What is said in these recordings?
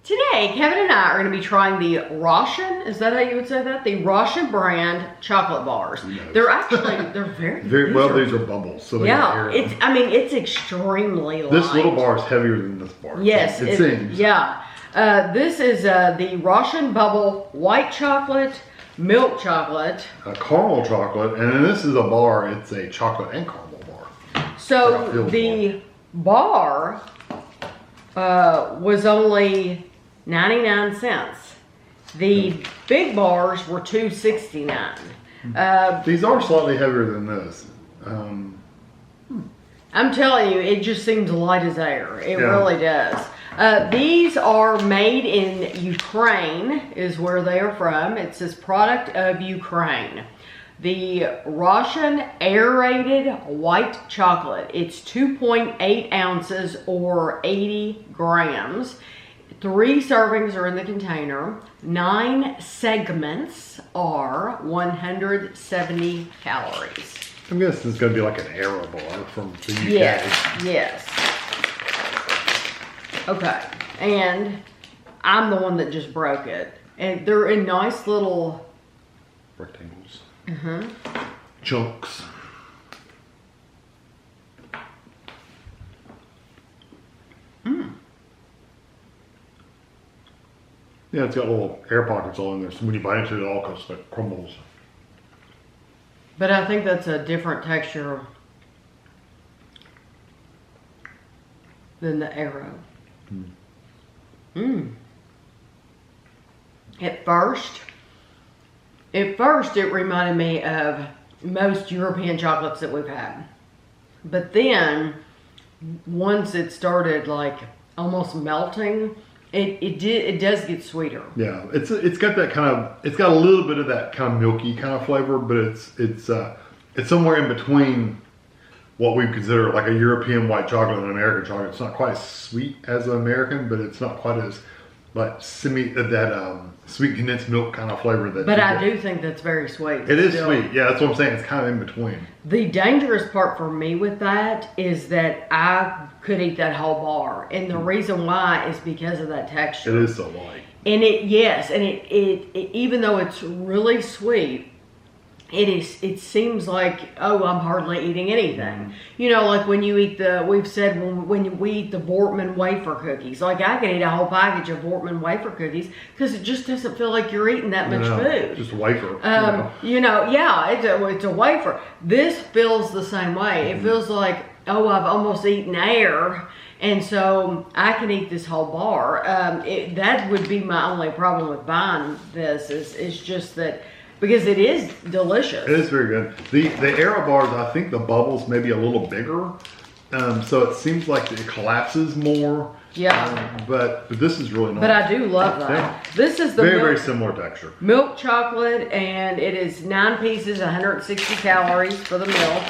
Today, Kevin and I are going to be trying the Roshen, is that how you would say that? The Roshen brand chocolate bars. They're actually, they're very well, these are bubbles. So yeah, it's extremely light. This little bar is heavier than this bar. Yes, it seems. Yeah. This is the Roshen Bubble White Chocolate, Milk Chocolate. Caramel chocolate, and then this is a bar, it's a chocolate and caramel bar. So the bar was only 99 cents. The big bars were $2.69. These are slightly heavier than this. I'm telling you, it just seems light as air. It really does. These are made in Ukraine, is where they are from. It says product of Ukraine. The Roshen aerated white chocolate. It's 2.8 ounces or 80 grams. 3 servings are in the container. 9 segments are 170 calories. I'm guessing it's going to be like an Aero bar from the UK. Yes. Okay. And I'm the one that just broke it. And they're in nice little rectangles. Chunks. Yeah, it's got little air pockets all in there. So when you bite into it, all kind of crumbles. But I think that's a different texture than the Aero. At first, it reminded me of most European chocolates that we've had. But then, once it started like almost melting, it does get sweeter. Yeah, it's got that kind of, it's got a little bit of that kind of milky kind of flavor, but it's somewhere in between what we consider like a European white chocolate and an American chocolate. It's not quite as sweet as an American, but it's not quite as like sweet condensed milk kind of flavor that. But I do think that's very sweet. It is sweet. Yeah, that's what I'm saying. It's kind of in between. The dangerous part for me with that is that I could eat that whole bar, and the reason why is because of that texture. It is so light. And it even though it's really sweet, it seems like, oh, I'm hardly eating anything. You know, like when you eat when we eat the Voortman wafer cookies, like I could eat a whole package of Voortman wafer cookies because it just doesn't feel like you're eating that much food. Just a wafer. It's a wafer. This feels the same way. It feels like, oh, I've almost eaten air. And so I can eat this whole bar. That would be my only problem with buying this is just that, because it is delicious. It is very good. The Aero bars, I think the bubbles may be a little bigger. So it seems like it collapses more. Yeah. But this is really nice. But I do love that. Yeah. This is the very similar texture. Milk chocolate, and it is 9 pieces, 160 calories for the milk.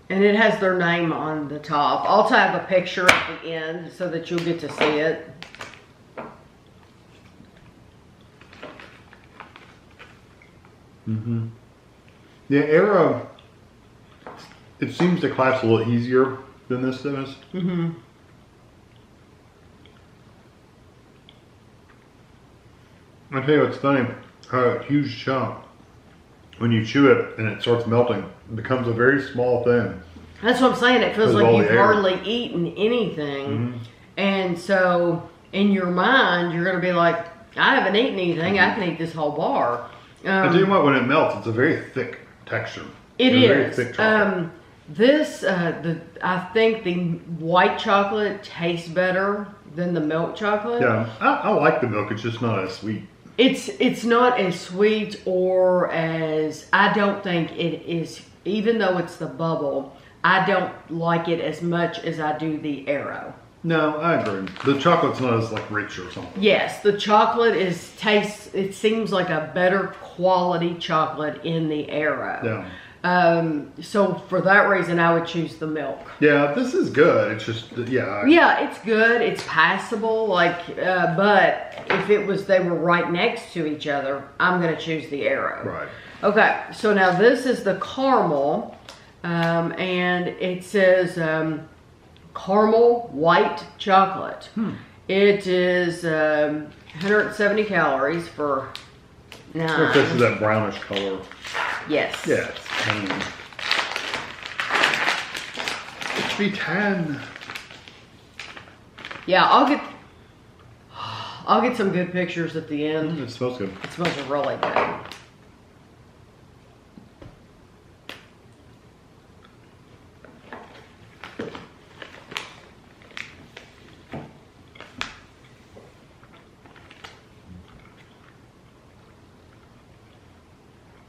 And it has their name on the top. I'll tag a picture at the end so that you'll get to see it. The Aero, it seems to collapse a little easier than this does. I tell you what's funny, a huge chunk, when you chew it and it starts melting, it becomes a very small thing. That's what I'm saying. It feels like you've hardly eaten anything. And so in your mind, you're going to be like, I haven't eaten anything. I can eat this whole bar. I tell you what, when it melts, it's a very thick texture. It is. Very thick chocolate. I think the white chocolate tastes better than the milk chocolate. Yeah, I like the milk. It's just not as sweet. It's not as sweet or as, I don't think it is, even though it's the bubble, I don't like it as much as I do the Aero. No, I agree. The chocolate's not as like rich or something. Yes, the chocolate it seems like a better quality chocolate in the Aero. Yeah. So for that reason, I would choose the milk. Yeah, this is good. It's just, yeah. Yeah, it's good. It's passable. But if they were right next to each other, I'm going to choose the Aero. Right. Okay, so now this is the caramel, and it says caramel white chocolate. It is 170 calories for 9. This is that brownish color. Yes. Yeah, it's tan. It should be tan. Yeah, I'll get some good pictures at the end. It smells good. It smells really good.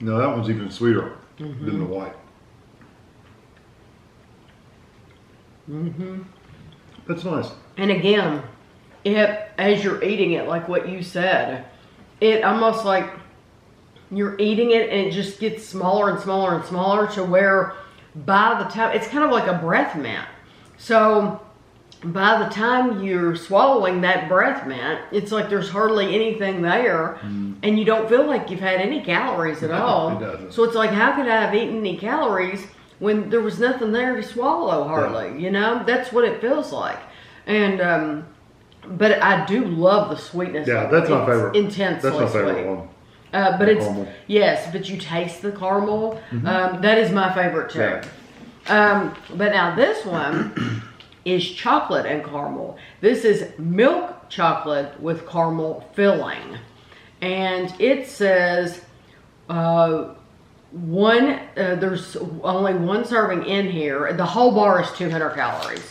No, that one's even sweeter than the white. That's nice. And again, as you're eating it, like what you said, it almost like you're eating it and it just gets smaller and smaller and smaller to where by the time, it's kind of like a breath mint. So by the time you're swallowing that breath mint, it's like there's hardly anything there, and you don't feel like you've had any calories at all. It doesn't. So it's like, how could I have eaten any calories when there was nothing there to swallow hardly? You know, that's what it feels like. And but I do love the sweetness. Yeah, of it. that's my favorite. Intensely That's my favorite sweet. one. But it's caramel. yes, but you taste the caramel. That is my favorite too. Yeah. But now this one is chocolate and caramel. This is milk chocolate with caramel filling, and it says there's only one serving in here. The whole bar is 200 calories.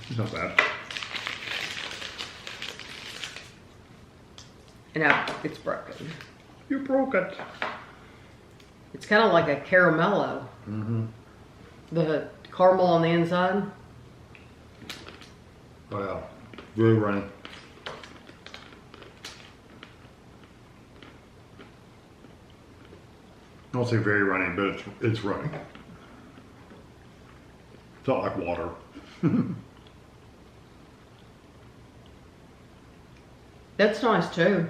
It's not bad. And it's broken. You broke it. It's kind of like a caramello. The caramel on the inside. Oh yeah, really runny. I won't say very runny, but it's runny. It's not like water. That's nice too.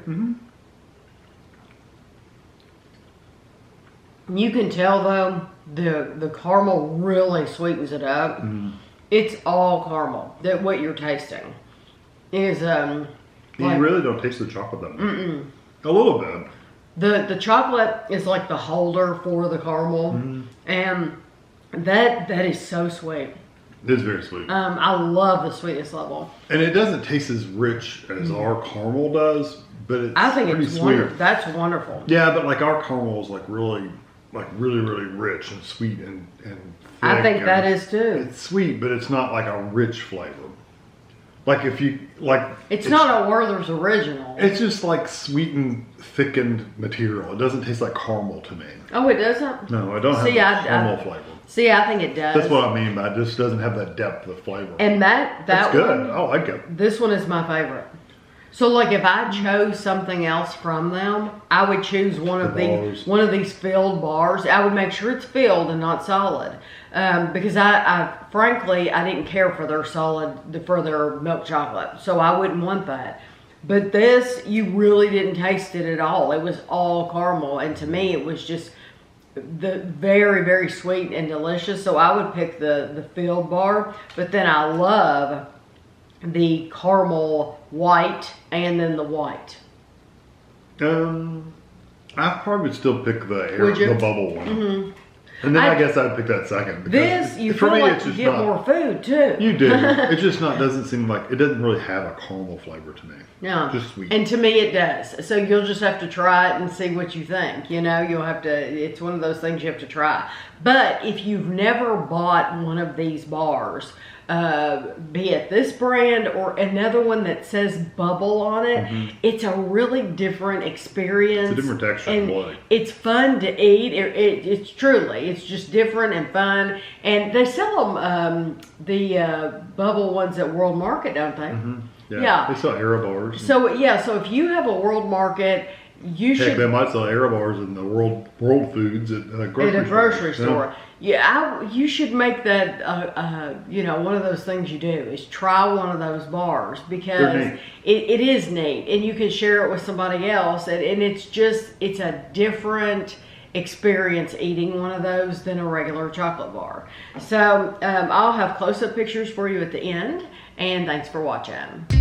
You can tell though, the caramel really sweetens it up. It's all caramel. That what you're tasting is You like, really don't taste the chocolate that much. A little bit. the chocolate is like the holder for the caramel, and that is so sweet. It is very sweet. I love the sweetness level. And it doesn't taste as rich as our caramel does, but it's I think pretty it's sweet. wonderful. That's wonderful. Yeah, but like our caramel is like really rich and sweet and thick. I think and that is too. It's sweet, but it's not like a rich flavor. Like if you like, It's not a Werther's original. It's just like sweetened, thickened material. It doesn't taste like caramel to me. Oh, it doesn't? No, I don't have See, the I caramel flavor. See, I think it does. That's what I mean by it just doesn't have that depth of flavor. And that's good. one, I like it. this one is my favorite. So like if I chose something else from them, I would choose one of these filled bars. I would make sure it's filled and not solid. Because I frankly, I didn't care for their milk chocolate. So I wouldn't want that. But this, you really didn't taste it at all. It was all caramel. And to me, it was just very, very sweet and delicious. So I would pick the filled bar. But then I love the caramel white and then the white. I probably would still pick the bubble one. And then I guess I'd pick that second. This, you feel like you get more food too. You do. It just doesn't seem like, it doesn't really have a caramel flavor to me. No. Just sweet. And to me it does. So you'll just have to try it and see what you think. You know, you'll have to, it's one of those things you have to try. But if you've never bought one of these bars, be it this brand or another one that says bubble on it, it's a really different experience. It's a different texture. And it's fun to eat. It's truly, it's just different and fun. And they sell them, the bubble ones at World Market, don't they? Yeah. They sell Aero bars. So yeah, so if you have a World Market, you should. They might sell Aero bars in the World Foods at a grocery store. Yeah, you should make that, one of those things you do is try one of those bars because it is neat and you can share it with somebody else and it's a different experience eating one of those than a regular chocolate bar. So I'll have close-up pictures for you at the end, and thanks for watching.